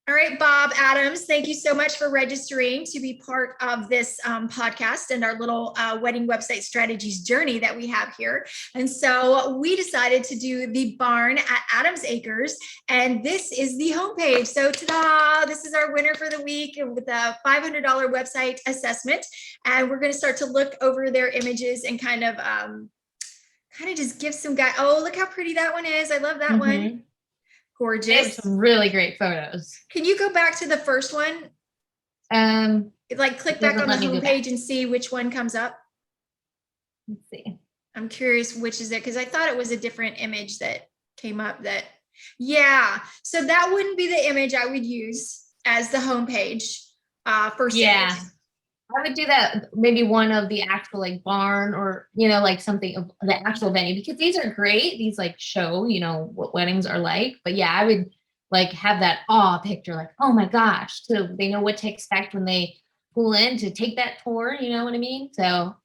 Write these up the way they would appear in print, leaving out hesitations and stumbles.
All right, Bob Adams, thank you so much for registering to be part of this podcast and our little wedding website strategies journey that we have here. And so we decided to do the barn at Adams Acres, and this is the homepage. So ta-da, this is our winner for the week with a $500 website assessment. And we're going to start to look over their images and kind of just give some guy. Oh, look how pretty that one is. I love that one. Gorgeous. They have some really great photos. Can you go back to the first one? Like click back on the homepage and see which one comes up. Let's see. I'm curious which is it, because I thought it was a different image that came up that, yeah. So that wouldn't be the image I would use as the homepage first image. I would do that, maybe one of the actual like barn or, like something of the actual venue, because these are great. These like show, what weddings are like. But yeah, I would like have that awe picture, like, oh my gosh, so they know what to expect when they pull in to take that tour. You know what I mean? So,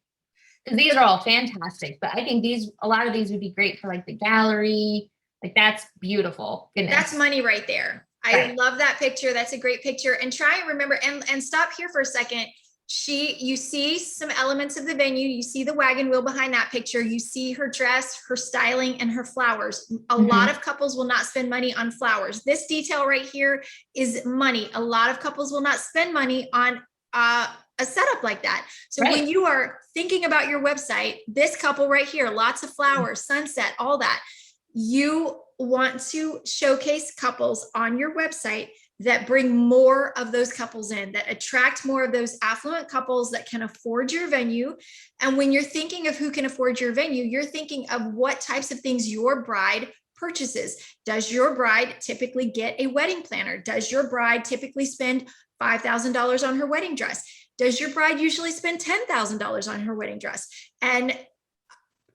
because these are all fantastic, but I think a lot of these would be great for like the gallery. Like that's beautiful. Goodness. That's money right there. I love that picture. That's a great picture. And try and remember and stop here for a second. You see some elements of the venue. You see the wagon wheel behind that picture. You see her dress, her styling, and her flowers. A lot of couples will not spend money on flowers. This detail right here is money. A lot of couples will not spend money on a setup like that. So when you are thinking about your website, this couple right here, lots of flowers, sunset, all that, you want to showcase couples on your website that bring more of those couples in, that attract more of those affluent couples that can afford your venue. And when you're thinking of who can afford your venue, you're thinking of what types of things your bride purchases. Does your bride typically get a wedding planner? Does your bride typically spend $5,000 on her wedding dress? Does your bride usually spend $10,000 on her wedding dress? And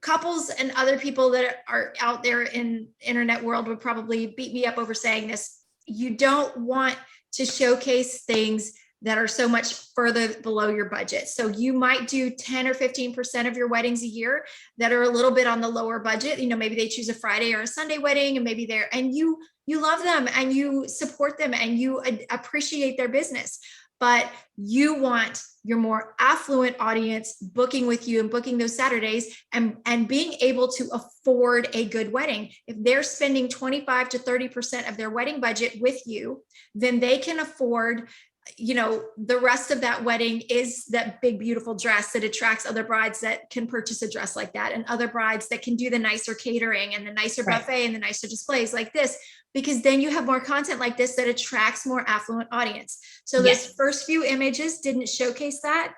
couples and other people that are out there in internet world would probably beat me up over saying this. You don't want to showcase things that are so much further below your budget. So you might do 10 or 15% of your weddings a year that are a little bit on the lower budget. Maybe they choose a Friday or a Sunday wedding, and maybe you love them and you support them and you appreciate their business. But you want your more affluent audience booking with you and booking those Saturdays and being able to afford a good wedding. If they're spending 25 to 30% of their wedding budget with you, then they can afford, the rest of that wedding is that big, beautiful dress that attracts other brides that can purchase a dress like that, and other brides that can do the nicer catering and the nicer buffet and the nicer displays like this. Because then you have more content like this that attracts more affluent audience. So those first few images didn't showcase that.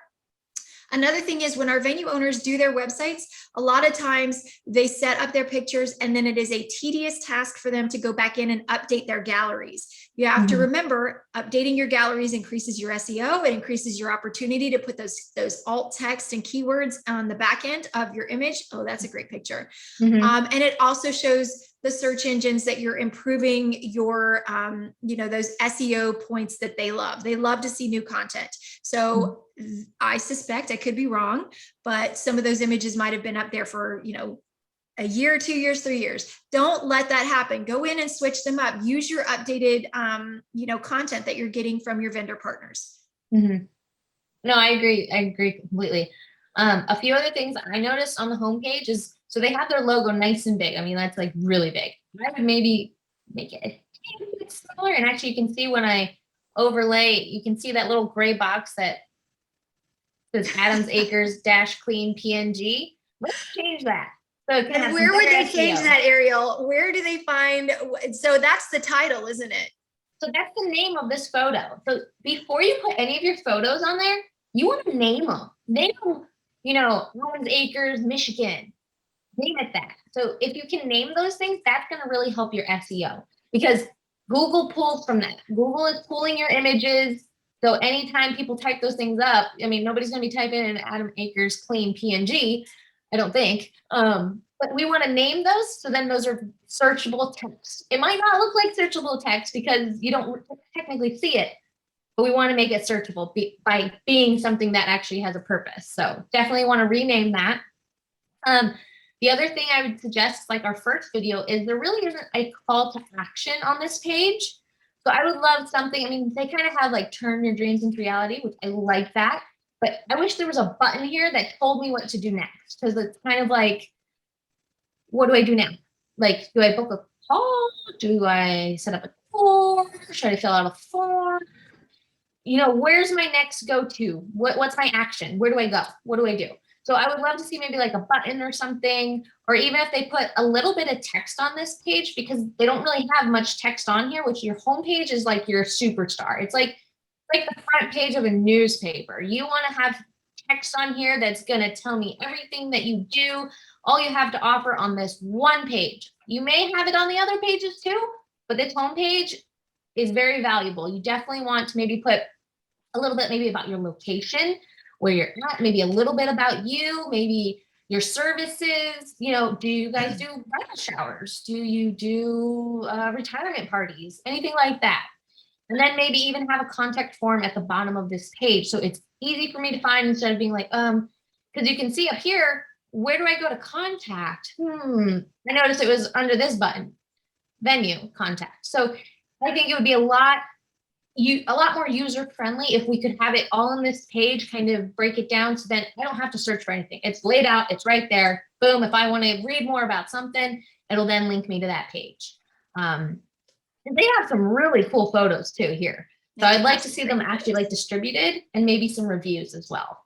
Another thing is when our venue owners do their websites, a lot of times they set up their pictures and then it is a tedious task for them to go back in and update their galleries. You have to remember, updating your galleries increases your SEO. It increases your opportunity to put those alt text and keywords on the back end of your image. Oh, that's a great picture. And it also shows the search engines that you're improving your, those SEO points that they love. They love to see new content. So I suspect, I could be wrong, but some of those images might have been up there for, a year, 2 years, 3 years. Don't let that happen. Go in and switch them up. Use your updated, content that you're getting from your vendor partners. No, I agree. I agree completely. A few other things I noticed on the homepage is, so they have their logo nice and big. I mean, that's like really big. I would maybe make it a bit smaller. And actually you can see when I overlay, you can see that little gray box that says Adams Acres -clean PNG. Let's change that. So and where would they change that, Ariel? Where do they find? So that's the title, isn't it? So that's the name of this photo. So before you put any of your photos on there, you want to name them. Name them, Adams Acres, Michigan. Name it that. So if you can name those things, that's going to really help your SEO, because Google pulls from that. Google is pulling your images. So anytime people type those things up, I mean, nobody's going to be typing in Adam Acres clean PNG, I don't think. But we want to name those. So then those are searchable text. It might not look like searchable text because you don't technically see it, but we want to make it searchable by being something that actually has a purpose. So definitely want to rename that. The other thing I would suggest, like our first video, is there really isn't a call to action on this page. So I would love something, I mean, they kind of have like turn your dreams into reality, which I like that. But I wish there was a button here that told me what to do next. Because it's kind of like, what do I do now? Like, do I book a call? Do I set up a tour? Should I fill out a form? You know, where's my next go-to? What's my action? Where do I go? What do I do? So I would love to see maybe like a button or something, or even if they put a little bit of text on this page, because they don't really have much text on here, which your homepage is like your superstar. It's like the front page of a newspaper. You want to have text on here that's going to tell me everything that you do, all you have to offer on this one page. You may have it on the other pages too, but this homepage is very valuable. You definitely want to maybe put a little bit maybe about your location, where you're at, maybe a little bit about you, maybe your services. You know, do you guys do bridal showers? Do you do retirement parties? Anything like that. And then maybe even have a contact form at the bottom of this page. So it's easy for me to find instead of being like, because you can see up here, where do I go to contact? I noticed it was under this button, venue contact. So I think it would be a lot more user friendly if we could have it all on this page, kind of break it down. So then I don't have to search for anything. It's laid out, it's right there. Boom. If I want to read more about something, it'll then link me to that page. And they have some really cool photos too here. So I'd like to see them actually like distributed, and maybe some reviews as well.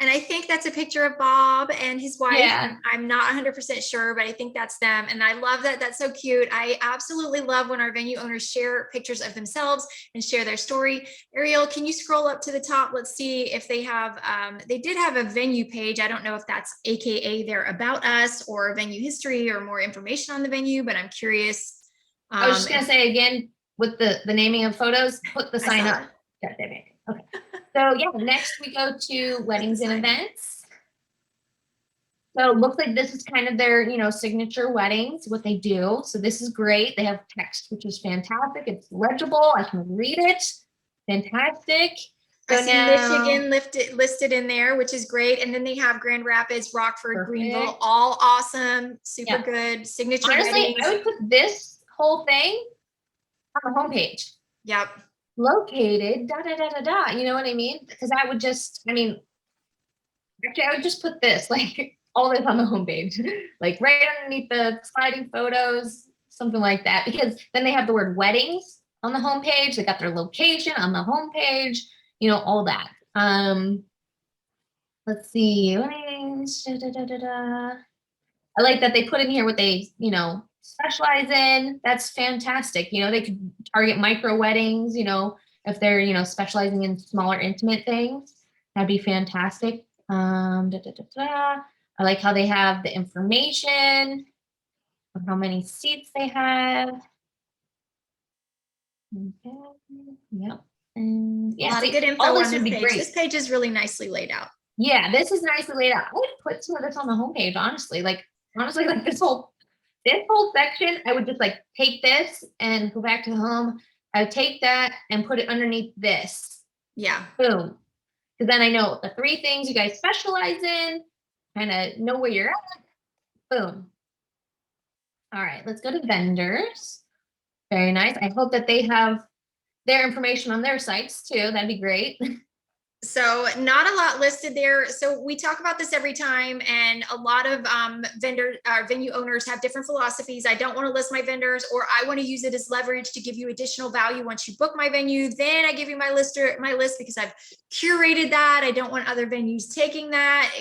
And I think that's a picture of Bob and his wife. Yeah. I'm not 100% sure, but I think that's them. And I love that. That's so cute. I absolutely love when our venue owners share pictures of themselves and share their story. Ariel, can you scroll up to the top? Let's see if they have, they did have a venue page. I don't know if that's AKA their About Us or venue history or more information on the venue, but I'm curious. I was just going to say again, with the naming of photos, put the sign up. Okay. So yeah, next we go to weddings and events. So it looks like this is kind of their, signature weddings, what they do. So this is great. They have text, which is fantastic. It's legible. I can read it. Fantastic. So I see Michigan listed in there, which is great. And then they have Grand Rapids, Rockford, perfect. Greenville, all awesome, super good. Signature honestly, weddings. I would put this whole thing on the homepage. Yep. Located, you know what I mean? Because I would just, actually, I would just put this, like, all this on the homepage, like right underneath the sliding photos, something like that. Because then they have the word weddings on the homepage. They got their location on the homepage, all that. Let's see. Weddings, I like that they put in here what they, specialize in. That's fantastic. They could target micro weddings, if they're, specializing in smaller intimate things. That'd be fantastic. I like how they have the information of how many seats they have. Okay. Yep. And yeah, good info all this on would be page. great. This page is really nicely laid out. Yeah, this is nicely laid out. I would put some of this on the homepage, honestly. Like this whole section, I would just like take this and go back to home. I would take that and put it underneath this. Yeah. Boom. Because then I know the 3 things you guys specialize in, kind of know where you're at. Boom. All right, let's go to vendors. Very nice. I hope that they have their information on their sites too. That'd be great. So not a lot listed there. So we talk about this every time, and a lot of venue owners have different philosophies. I don't want to list my vendors, or I want to use it as leverage to give you additional value once you book my venue. Then I give you my list because I've curated that. I don't want other venues taking that.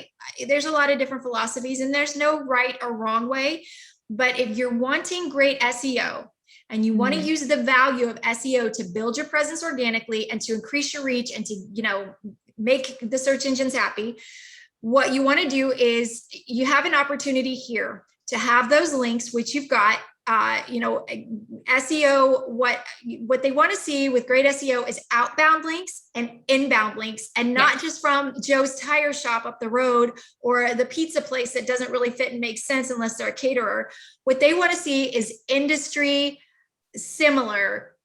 There's a lot of different philosophies, and there's no right or wrong way. But if you're wanting great SEO, and you want to use the value of SEO to build your presence organically and to increase your reach and to, make the search engines happy, what you want to do is you have an opportunity here to have those links, which you've got, SEO, what they want to see with great SEO is outbound links and inbound links, and not just from Joe's tire shop up the road or the pizza place that doesn't really fit and make sense unless they're a caterer. What they want to see is industry similar,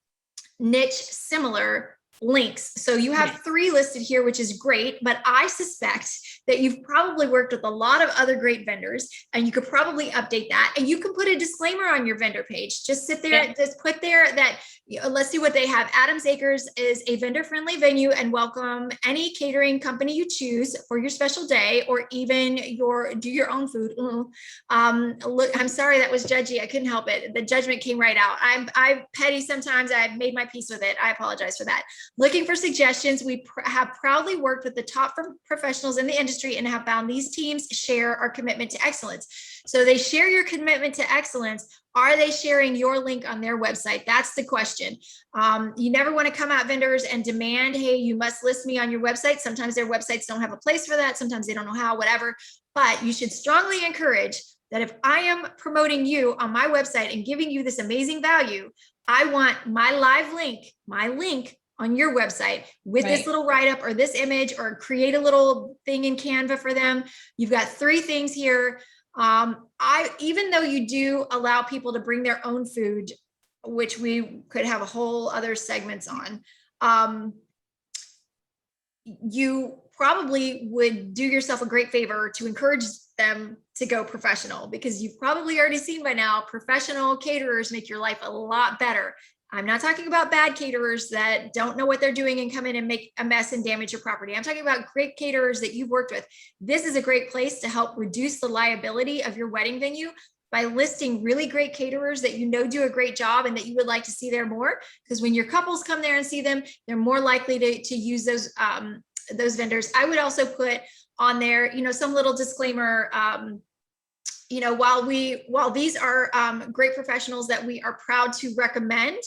niche similar links. So you have 3 listed here, which is great, but I suspect that you've probably worked with a lot of other great vendors, and you could probably update that, and you can put a disclaimer on your vendor page. Just sit there, just put there that, let's see what they have. Adams Acres is a vendor-friendly venue and welcome any catering company you choose for your special day, or even do your own food. Look, I'm sorry, that was judgy. I couldn't help it. The judgment came right out. I'm petty sometimes. I've made my peace with it. I apologize for that. Looking for suggestions. We have proudly worked with the top professionals in the industry and have found these teams share our commitment to excellence. So they share your commitment to excellence. Are they sharing your link on their website? That's the question. You never want to come at vendors and demand, hey, you must list me on your website. Sometimes their websites don't have a place for that. Sometimes they don't know how, whatever. But you should strongly encourage that if I am promoting you on my website and giving you this amazing value, I want my live link, my link on your website with this little write-up or this image, or create a little thing in Canva for them. You've got 3 things here. Even though you do allow people to bring their own food, which we could have a whole other segments on, you probably would do yourself a great favor to encourage them to go professional, because you've probably already seen by now, professional caterers make your life a lot better. I'm not talking about bad caterers that don't know what they're doing and come in and make a mess and damage your property. I'm talking about great caterers that you've worked with. This is a great place to help reduce the liability of your wedding venue by listing really great caterers that you know do a great job and that you would like to see there more. Because when your couples come there and see them, they're more likely to use those vendors. I would also put on there, some little disclaimer. While these are great professionals that we are proud to recommend,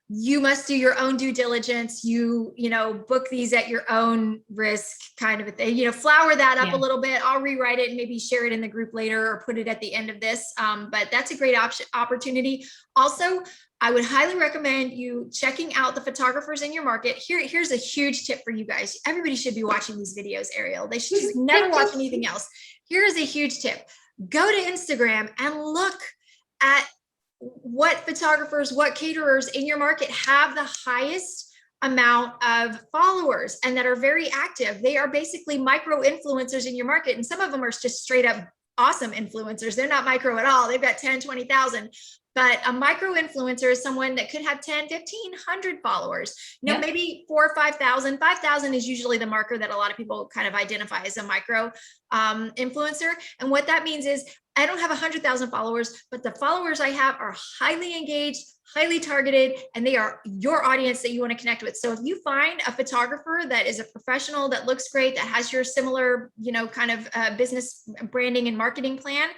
you must do your own due diligence. Book these at your own risk, kind of a thing. Flower that up a little bit. I'll rewrite it and maybe share it in the group later or put it at the end of this. But that's a great opportunity. Also, I would highly recommend you checking out the photographers in your market. Here's a huge tip for you guys. Everybody should be watching these videos, Ariel. They should just never watch anything else. Here's a huge tip. Go to Instagram and look at what photographers, what caterers in your market have the highest amount of followers and that are very active. They are basically micro influencers in your market. And some of them are just straight up awesome influencers. They're not micro at all. They've got 10, 20,000. But a micro influencer is someone that could have 10, 1,500 followers, maybe 4,000 or 5,000. 5,000 is usually the marker that a lot of people kind of identify as a micro influencer. And what that means is I don't have 100,000 followers, but the followers I have are highly engaged, highly targeted, and they are your audience that you want to connect with. So if you find a photographer that is a professional, that looks great, that has your similar, kind of business branding and marketing plan,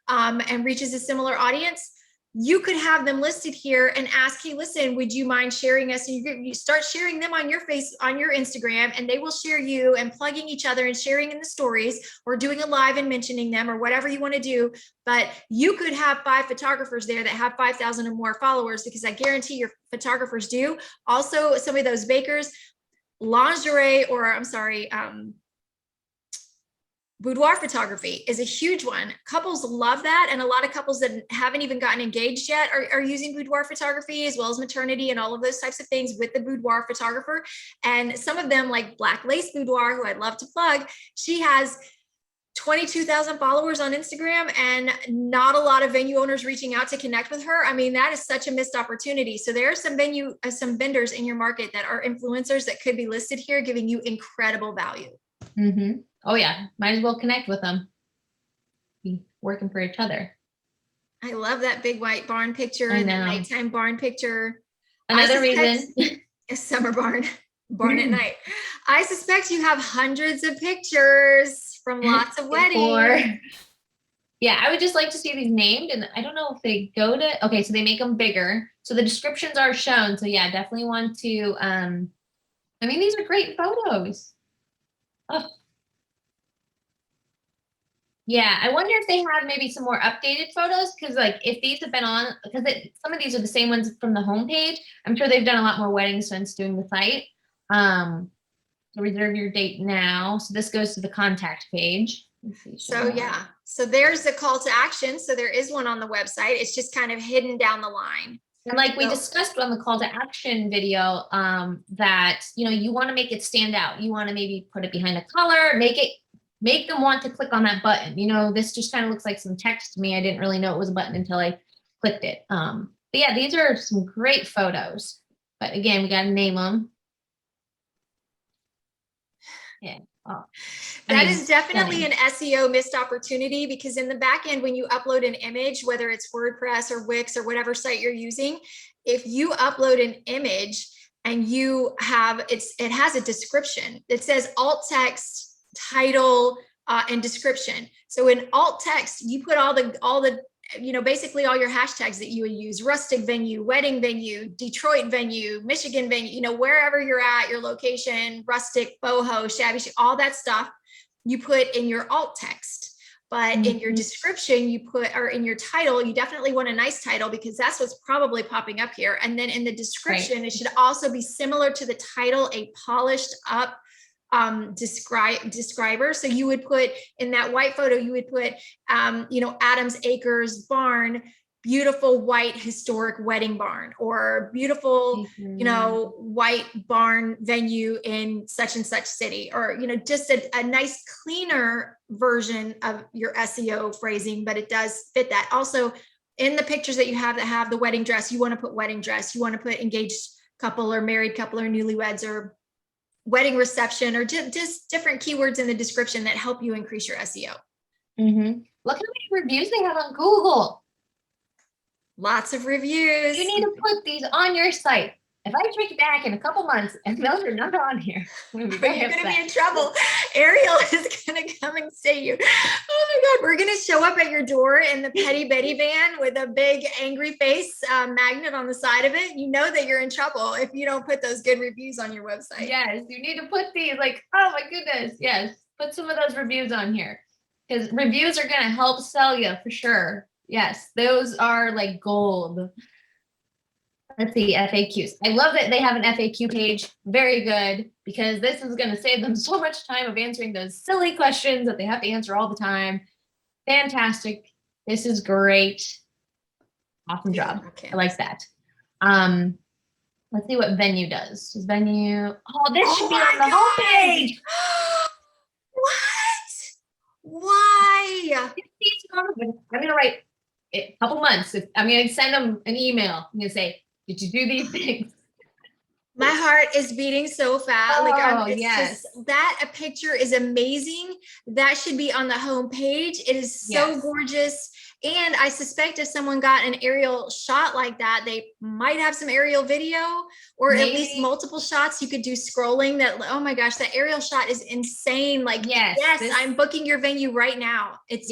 and reaches a similar audience, you could have them listed here and ask, hey, listen, would you mind sharing us? And you start sharing them on your Instagram, and they will share you, and plugging each other and sharing in the stories, or doing a live and mentioning them, or whatever you want to do. But you could have 5 photographers there that have 5,000 or more followers, because I guarantee your photographers do. Also, some of those bakers, lingerie, or I'm sorry, boudoir photography is a huge one. Couples love that. And a lot of couples that haven't even gotten engaged yet are using boudoir photography, as well as maternity and all of those types of things with the boudoir photographer. And some of them, like Black Lace Boudoir, who I'd love to plug, she has 22,000 followers on Instagram and not a lot of venue owners reaching out to connect with her. I mean, that is such a missed opportunity. So there are some vendors in your market that are influencers that could be listed here, giving you incredible value. Mm-hmm. Oh yeah, might as well connect with them. Be working for each other. I love that big white barn picture and the nighttime barn picture. Another reason. A summer barn at night. I suspect you have hundreds of pictures from lots of weddings. Yeah, I would just like to see these named, and I don't know if they go to, okay, so they make them bigger. So the descriptions are shown. So yeah, definitely want to, these are great photos. Oh. Yeah, I wonder if they have maybe some more updated photos, because like if these have been on, because some of these are the same ones from the homepage. I'm sure they've done a lot more weddings since doing the site. So reserve your date now. So this goes to the contact page. So yeah, so there's a call to action. So there is one on the website. It's just kind of hidden down the line. And like we So- discussed on the call to action video, that, you know, you want to make it stand out. You want to maybe put it behind a color, make them want to click on that button. You know, this just kind of looks like some text to me. I didn't really know it was a button until I clicked it. But yeah, these are some great photos. But again, we got to name them. Yeah. Oh. That is definitely an SEO missed opportunity, because in the back end, when you upload an image, whether it's WordPress or Wix or whatever site you're using, if you upload an image and you have, it has a description. It says alt text, title, and description. So in alt text, you put all the you know, basically all your hashtags that you would use: rustic venue, wedding venue, Detroit venue, Michigan venue, you know, wherever you're at, your location, rustic, boho, shabby, all that stuff you put in your alt text. But in your description, you put, or in your title, you definitely want a nice title, because that's what's probably popping up here. And then in the description, it should also be similar to the title, a polished up describer. So you would put in that white photo, you would put, you know, Adams Acres barn, beautiful white historic wedding barn, or beautiful, you know, white barn venue in such and such city, or, you know, just a nice cleaner version of your SEO phrasing, but it does fit that. Also, in the pictures that you have that have the wedding dress, you want to put wedding dress, you want to put engaged couple or married couple or newlyweds or wedding reception, or just different keywords in the description that help you increase your SEO. Look how many reviews they have on Google. Lots of reviews. You need to put these on your site. If I check back in a couple months and those are not on here, you're going to be in trouble. Ariel is going to come and say you. Oh my God, we're going to show up at your door in the Petty Betty van with a big angry face magnet on the side of it. You know that you're in trouble if you don't put those good reviews on your website. Yes, you need to put these, like, oh my goodness. Yes, put some of those reviews on here, because reviews are going to help sell you for sure. Yes, those are like gold. Let's see, FAQs. I love that they have an FAQ page. Very good, because this is going to save them so much time of answering those silly questions that they have to answer all the time. Fantastic. This is great. Awesome job. Okay. I like that. Let's see what venue does. Does venue, oh, this should be on the homepage. What? Why? I'm going to write a couple months. I'm going to send them an email. I'm going to say, did you do these things? My heart is beating so fast. It's yes. just, that a picture is amazing. That should be on the homepage. It is so gorgeous. And I suspect if someone got an aerial shot like that, they might have some aerial video, or at least multiple shots. You could do scrolling that. Oh my gosh, that aerial shot is insane. Like, yes, I'm booking your venue right now. It's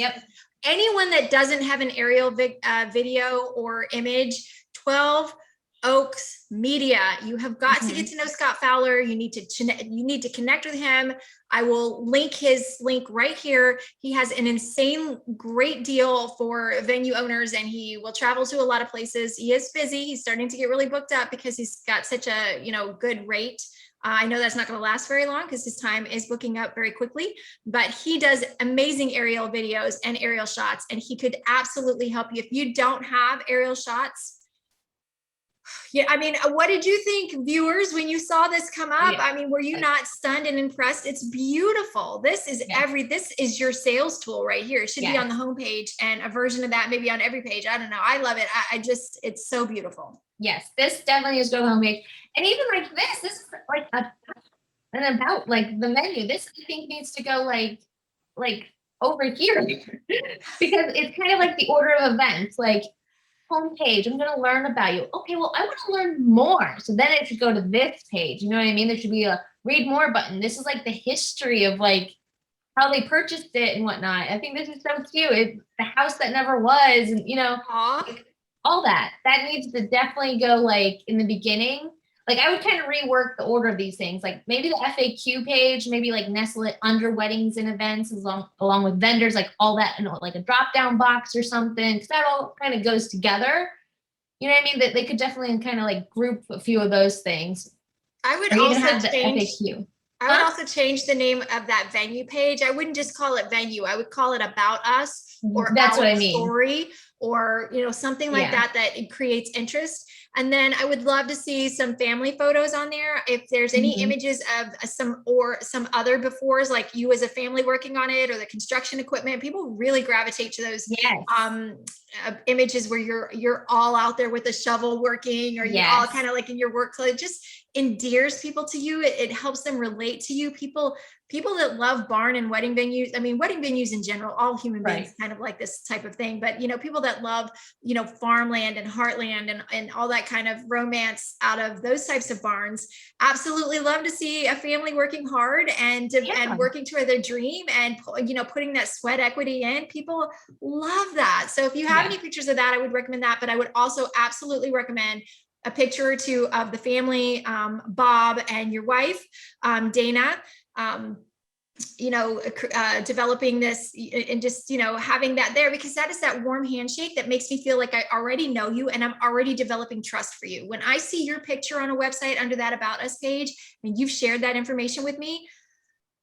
anyone that doesn't have an aerial video or image, 12 Oaks Media. You have got to get to know Scott Fowler. You need to connect with him. I will link his link right here. He has an insane great deal for venue owners, and he will travel to a lot of places. He is busy. He's starting to get really booked up because he's got such a, you know, good rate. I know that's not going to last very long because his time is booking up very quickly, but he does amazing aerial videos and aerial shots, and he could absolutely help you. If you don't have aerial shots, I mean, what did you think, viewers, when you saw this come up? I mean, were you not stunned and impressed? It's beautiful. This is this is your sales tool right here. It should be on the homepage, and a version of that maybe on every page. I don't know. I love it. I just, it's so beautiful. Yes, this definitely is going to homepage. And even like this is like an about like the menu. This I think needs to go like over here because it's kind of like the order of events, like homepage. I'm going to learn about you. Okay, well, I want to learn more. So then it should go to this page. You know what I mean? There should be a read more button. This is like the history of like how they purchased it and whatnot. I think this is so cute. It's the house that never was, and you know, like, all that needs to definitely go like in the beginning. Like I would kind of rework the order of these things. Like maybe the FAQ page, maybe like nestle it under weddings and events along with vendors, like all that, you know, like a drop down box or something, because that all kind of goes together. You know what I mean? That they could definitely kind of like group a few of those things. I would also change FAQ. I would also change the name of that venue page. I wouldn't just call it venue. I would call it about us, or that's our what I mean. Story, or, you know, something like that, that it creates interest. And then I would love to see some family photos on there. If there's any images of some other befores, like you as a family working on it, or the construction equipment, people really gravitate to those images where you're all out there with a shovel working, or you're all kind of like in your work clothes. It just endears people to you. It helps them relate to you. People that love barn and wedding venues, I mean, wedding venues in general, all human beings kind of like this type of thing, but, you know, people that love, you know, farmland and heartland and all that kind of romance out of those types of barns, absolutely love to see a family working hard and working toward their dream, and, you know, putting that sweat equity in. People love that. So if you have any pictures of that, I would recommend that, but I would also absolutely recommend a picture or two of the family, Bob and your wife, Dana, you know, developing this, and just, you know, having that there, because that is that warm handshake that makes me feel like I already know you and I'm already developing trust for you. When I see your picture on a website under that About Us page, and you've shared that information with me,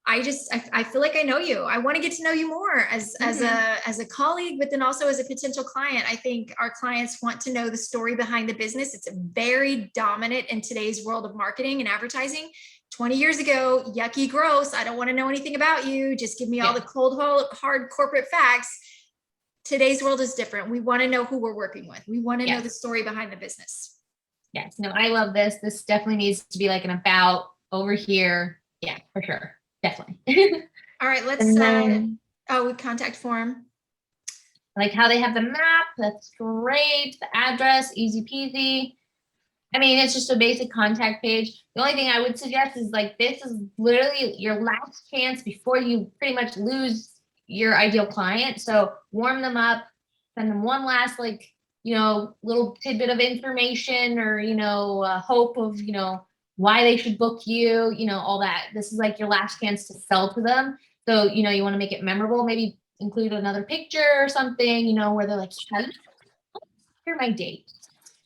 I feel like I know you. I want to get to know you more as a colleague, but then also as a potential client. I think our clients want to know the story behind the business. It's very dominant in today's world of marketing and advertising. 20 years ago, yucky, gross. I don't want to know anything about you. Just give me all the cold, hard corporate facts. Today's world is different. We want to know who we're working with. We want to know the story behind the business. Yes. No, I love this. This definitely needs to be like an about over here. Yeah, for sure. Definitely. All right, let's with contact form. Like how they have the map. That's great. The address, easy peasy. I mean, it's just a basic contact page. The only thing I would suggest is, like, this is literally your last chance before you pretty much lose your ideal client. So warm them up, send them one last, like, you know, little tidbit of information, or, you know, hope of, you know, why they should book you, you know, all that. This is like your last chance to sell to them. So, you know, you want to make it memorable, maybe include another picture or something, you know, where they're like, here are my dates.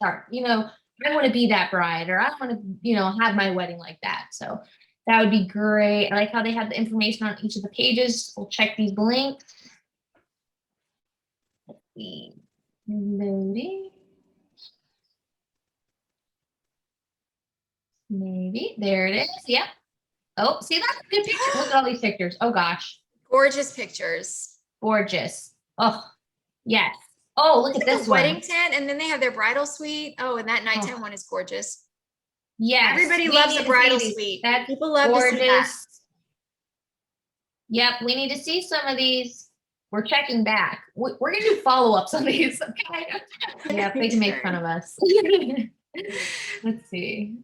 Sorry, you know, I want to be that bride, or I want to, you know, have my wedding like that. So that would be great. I like how they have the information on each of the pages. We'll check these links. Let's see. Loading. Maybe. There it is. Yep. Oh, see, that's a good picture. Look at all these pictures. Oh, gosh. Gorgeous pictures. Gorgeous. Oh, yes. Oh, look at this one. Wedding tent, and then they have their bridal suite. Oh, and that nighttime one is gorgeous. Yes. Everybody loves a bridal suite. People love gorgeous. To see that. Yep, we need to see some of these. We're checking back. We're going to do follow-ups on these. Okay. Yeah, they can make fun of us. Let's see.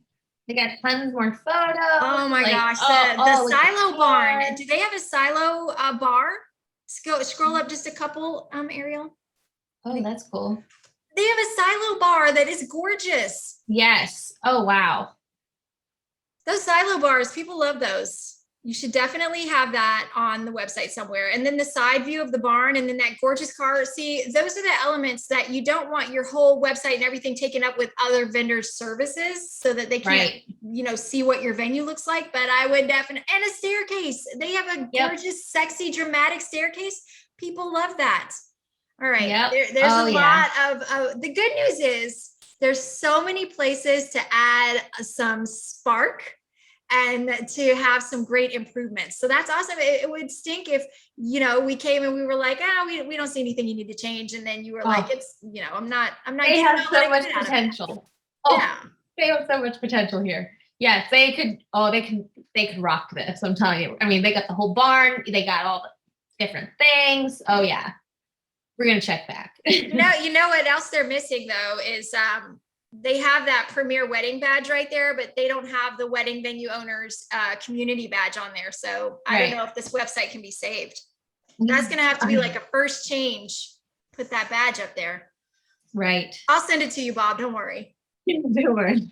They got tons more photos. Oh my gosh, the silo barn. Do they have a silo bar? Scroll up just a couple, Ariel. Oh, that's cool. They have a silo bar that is gorgeous. Yes. Oh, wow. Those silo bars, people love those. You should definitely have that on the website somewhere. And then the side view of the barn, and then that gorgeous car. See, those are the elements that you don't want your whole website and everything taken up with other vendors' services, so that they can't, you know, see what your venue looks like. But I would definitely, and a staircase. They have a gorgeous, sexy, dramatic staircase. People love that. All right. There's a lot of, the good news is there's so many places to add some spark and to have some great improvements. So that's awesome. It would stink if, you know, we came and we were like, we don't see anything you need to change. And then you were like, it's, you know, I'm not. They have so much potential. They have so much potential here. Yes, they could rock this. I'm telling you. I mean, they got the whole barn. They got all the different things. Oh yeah. We're going to check back. You know what else they're missing though is, they have that premier wedding badge right there, but they don't have the wedding venue owners community badge on there. So I don't know if this website can be saved. That's going to have to be like a first change. Put that badge up there. Right. I'll send it to you, Bob. Don't worry. Don't worry.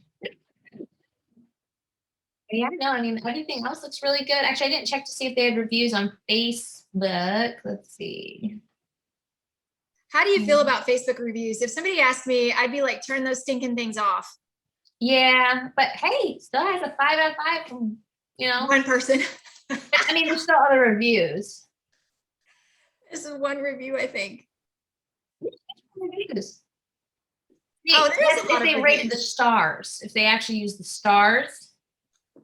Yeah, no, I mean, everything else looks really good. Actually, I didn't check to see if they had reviews on Facebook. Let's see. How do you feel about Facebook reviews? If somebody asked me, I'd be like, turn those stinking things off. Yeah, but hey, still has a 5 out of 5 from, you know, one person. I mean, there's still other reviews. This is one review, I think. reviews. Oh, there is a lot if of they rated reviews. the stars, if they actually use the stars.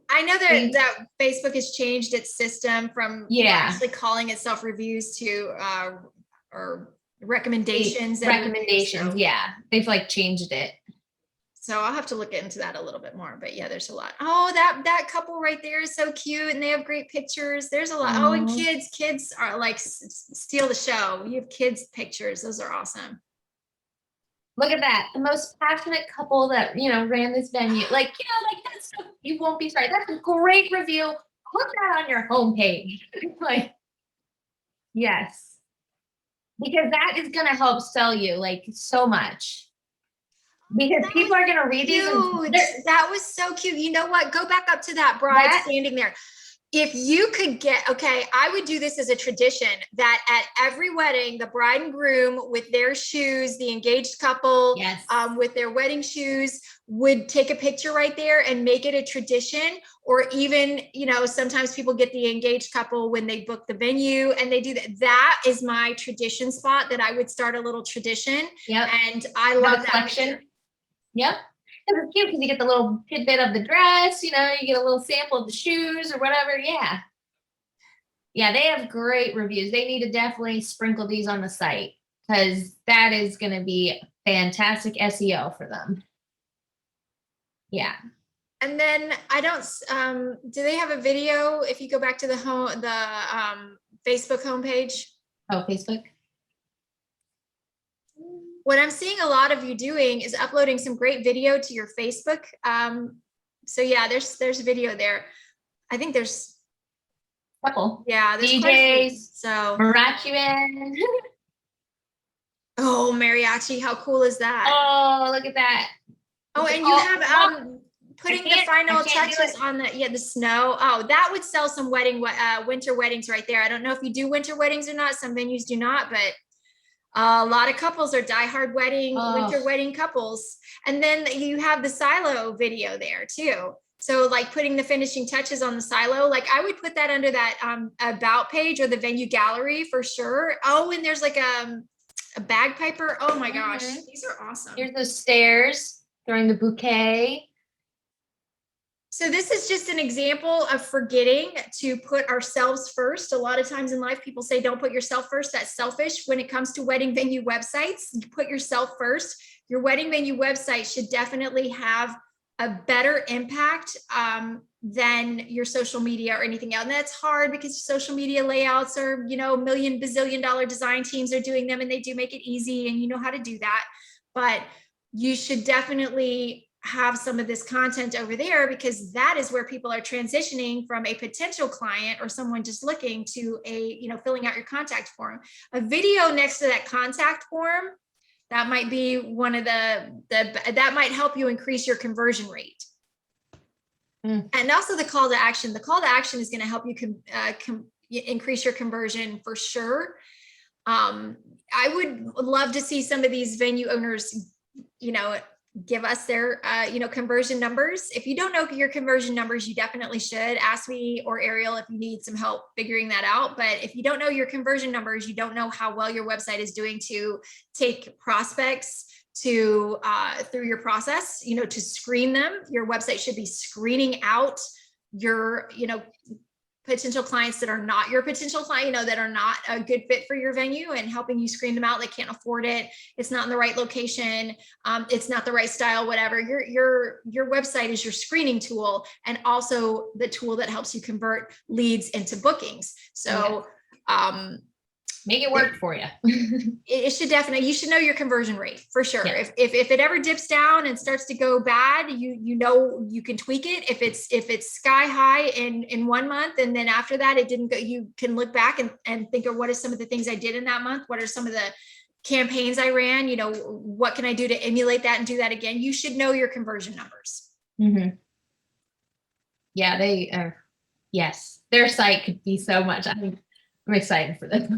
I know that Facebook has changed its system from actually calling itself reviews to or recommendations. Recommendations, yeah. They've like changed it. So I'll have to look into that a little bit more. But yeah, there's a lot. Oh, that couple right there is so cute, and they have great pictures. There's a lot. Oh, and kids are like steal the show. You have kids pictures. Those are awesome. Look at that. The most passionate couple that, ran this venue. Like, like that's, you won't be sorry. That's a great review. Put that on your homepage. Like, yes. Because that is going to help sell you like so much. Because people are going to read these. That was so cute. You know what? Go back up to that bride standing there. If you could get, okay, I would do this as a tradition that at every wedding, the bride and groom with their shoes, the engaged couple with their wedding shoes would take a picture right there and make it a tradition. Or even, sometimes people get the engaged couple when they book the venue and they do that. That is my tradition spot that I would start a little tradition. Yep. And I love that collection. Yep. It's cute because you get the little tidbit of the dress, you get a little sample of the shoes or whatever. Yeah. Yeah, they have great reviews. They need to definitely sprinkle these on the site because that is going to be fantastic SEO for them. Yeah. And then I don't, do they have a video if you go back to the Facebook homepage? Oh, Facebook. What I'm seeing a lot of you doing is uploading some great video to your Facebook. So yeah, there's video there. I think there's a couple. Yeah, there's DJs. So mariachi. Oh, mariachi! How cool is that? Oh, look at that. Oh, and you have putting the final touches on the snow. Oh, that would sell some winter weddings right there. I don't know if you do winter weddings or not. Some venues do not, but a lot of couples are diehard winter wedding couples. And then you have the silo video there too. So like putting the finishing touches on the silo, like I would put that under that about page or the venue gallery for sure. Oh, and there's like a bagpiper. Oh my gosh, these are awesome. Here's the stairs, throwing the bouquet. So this is just an example of forgetting to put ourselves first. A lot of times in life, people say, don't put yourself first. That's selfish. When it comes to wedding venue websites, you put yourself first. Your wedding venue website should definitely have a better impact than your social media or anything else. And that's hard because social media layouts are, million bazillion dollar design teams are doing them and they do make it easy and you know how to do that. But you should definitely have some of this content over there because that is where people are transitioning from a potential client or someone just looking to filling out your contact form. A video next to that contact form, that might be one of that might help you increase your conversion rate. And also the call to action. The call to action is going to help you increase your conversion for sure. I would love to see some of these venue owners, give us their, conversion numbers. If you don't know your conversion numbers, you definitely should ask me or Ariel if you need some help figuring that out. But if you don't know your conversion numbers, you don't know how well your website is doing to take prospects to through your process, to screen them. Your website should be screening out your, potential clients that are not your potential client, that are not a good fit for your venue and helping you screen them out. They can't afford it. It's not in the right location. It's not the right style, whatever. Your website is your screening tool and also the tool that helps you convert leads into bookings. So, make it work for you. It should definitely, you should know your conversion rate for sure. Yeah. If it ever dips down and starts to go bad, you can tweak it. If it's sky high in 1 month and then after that it didn't go, you can look back and think of what are some of the things I did in that month. What are some of the campaigns I ran? What can I do to emulate that and do that again? You should know your conversion numbers. Mm-hmm. Yeah, they are. Yes, their site could be so much. I'm excited for this.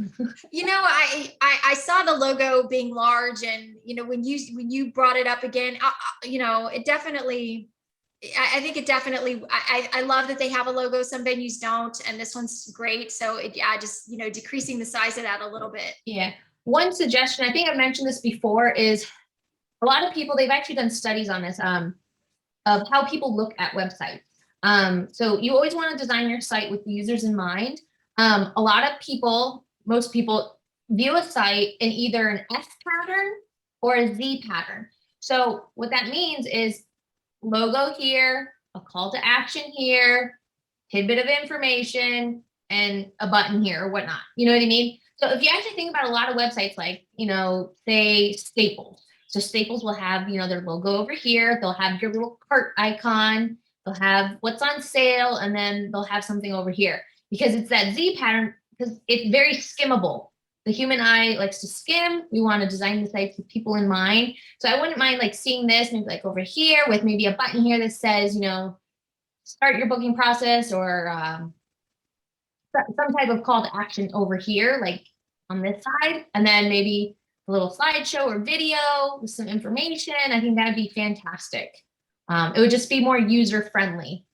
I saw the logo being large and, when you brought it up again, it definitely, I think it definitely, I love that they have a logo. Some venues don't, and this one's great. So just, decreasing the size of that a little bit. Yeah. one suggestion, I think I've mentioned this before, is a lot of people, they've actually done studies on this, of how people look at websites. So you always want to design your site with the users in mind. A lot of people, most people view a site in either an S pattern or a Z pattern. So what that means is logo here, a call to action here, tidbit of information, and a button here or whatnot. You know what I mean? So if you actually think about a lot of websites, like, say Staples. So Staples will have, their logo over here. They'll have your little cart icon. They'll have what's on sale, and then they'll have something over here, because it's that Z pattern, because it's very skimmable. The human eye likes to skim. We want to design the sites with people in mind. So I wouldn't mind like seeing this maybe like over here with maybe a button here that says, start your booking process, or some type of call to action over here, like on this side, and then maybe a little slideshow or video with some information. I think that'd be fantastic. It would just be more user friendly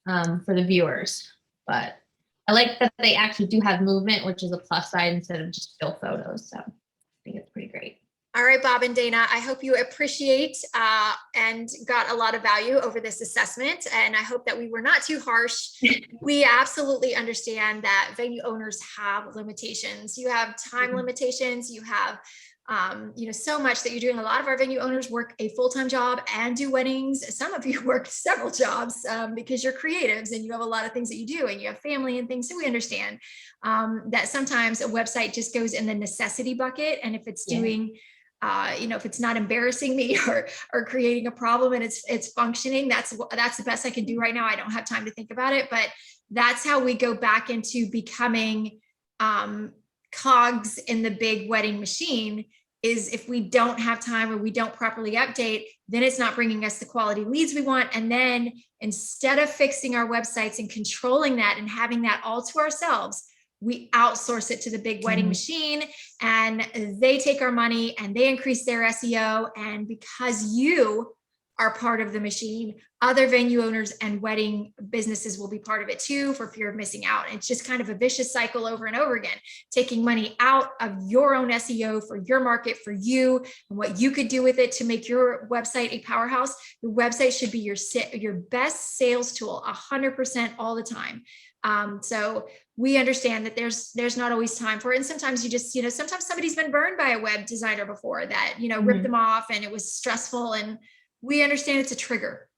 for the viewers. But I like that they actually do have movement, which is a plus side instead of just still photos. So I think it's pretty great. All right, Bob and Dana, I hope you appreciate and got a lot of value over this assessment. And I hope that we were not too harsh. We absolutely understand that venue owners have limitations. You have time limitations. You have so much that you're doing. A lot of our venue owners work a full-time job and do weddings. Some of you work several jobs because you're creatives and you have a lot of things that you do, and you have family and things. So we understand that sometimes a website just goes in the necessity bucket. And if it's doing if it's not embarrassing me or creating a problem and it's functioning, that's the best I can do right now. I don't have time to think about it, but that's how we go back into becoming cogs in the big wedding machine. Is if we don't have time or we don't properly update, then it's not bringing us the quality leads we want. And then instead of fixing our websites and controlling that and having that all to ourselves, we outsource it to the big wedding machine, and they take our money and they increase their SEO. And because you are part of the machine, other venue owners and wedding businesses will be part of it too, for fear of missing out. And it's just kind of a vicious cycle over and over again, taking money out of your own SEO for your market, for you, and what you could do with it to make your website a powerhouse. Your website should be your best sales tool 100% all the time. So we understand that there's not always time for it. And sometimes you just, sometimes somebody's been burned by a web designer before that, ripped them off and it was stressful. And we understand it's a trigger,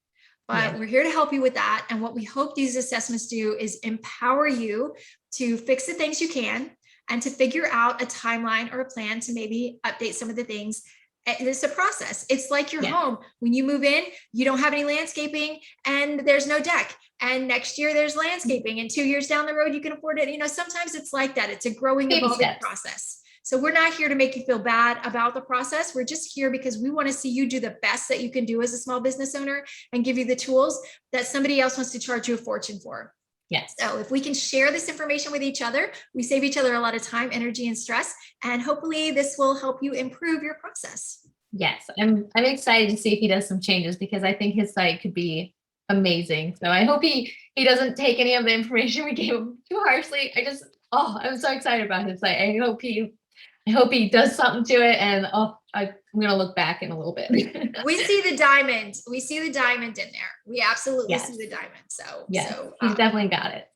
but we're here to help you with that. And what we hope these assessments do is empower you to fix the things you can and to figure out a timeline or a plan to maybe update some of the things. It's a process. It's like your home. When you move in, you don't have any landscaping and there's no deck. And next year there's landscaping, and 2 years down the road, you can afford it. Sometimes it's like that. It's a growing, evolving process. So we're not here to make you feel bad about the process. We're just here because we want to see you do the best that you can do as a small business owner and give you the tools that somebody else wants to charge you a fortune for. Yes. So if we can share this information with each other, we save each other a lot of time, energy, and stress. And hopefully this will help you improve your process. Yes. I'm excited to see if he does some changes, because I think his site could be amazing. So I hope he doesn't take any of the information we gave him too harshly. I'm so excited about his site. I hope he does something to it, and I'm gonna look back in a little bit. We see the diamond. We see the diamond in there. We absolutely see the diamond. So he's definitely got it.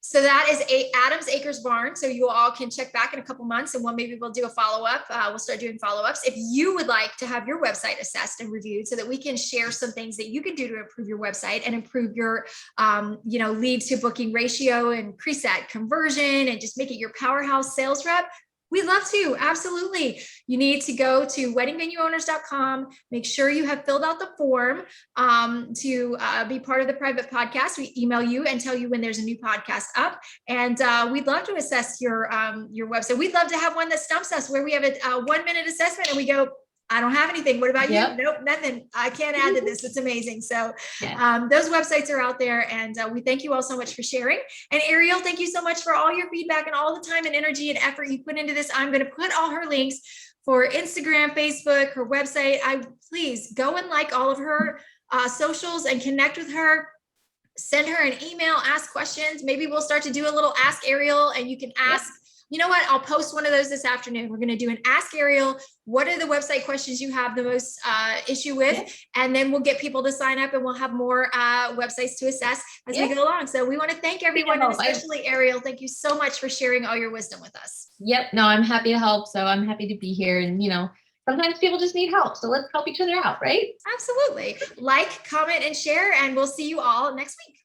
So that is Adams Acres Barn. So you all can check back in a couple months, and maybe we'll do a follow-up. We'll start doing follow-ups. If you would like to have your website assessed and reviewed so that we can share some things that you can do to improve your website and improve your, lead to booking ratio and increase that conversion and just make it your powerhouse sales rep, we'd love to. Absolutely. You need to go to weddingvenueowners.com. Make sure you have filled out the form to be part of the private podcast. We email you and tell you when there's a new podcast up. And we'd love to assess your website. We'd love to have one that stumps us, where we have a 1-minute assessment and we go, I don't have anything. What about you? Nope, nothing. I can't add to this. It's amazing. So those websites are out there, and we thank you all so much for sharing. And Ariel, thank you so much for all your feedback and all the time and energy and effort you put into this. I'm going to put all her links for Instagram, Facebook, her website. Please go and like all of her socials and connect with her. Send her an email, ask questions. Maybe we'll start to do a little Ask Ariel, and you can ask You know what? I'll post one of those this afternoon. We're going to do an Ask Ariel. What are the website questions you have the most issue with? Yeah. And then we'll get people to sign up and we'll have more websites to assess as we go along. So we want to thank everyone, and especially Ariel. Thank you so much for sharing all your wisdom with us. Yep. No, I'm happy to help. So I'm happy to be here. And, you know, sometimes people just need help. So let's help each other out, right? Absolutely. Like, comment, and share, and we'll see you all next week.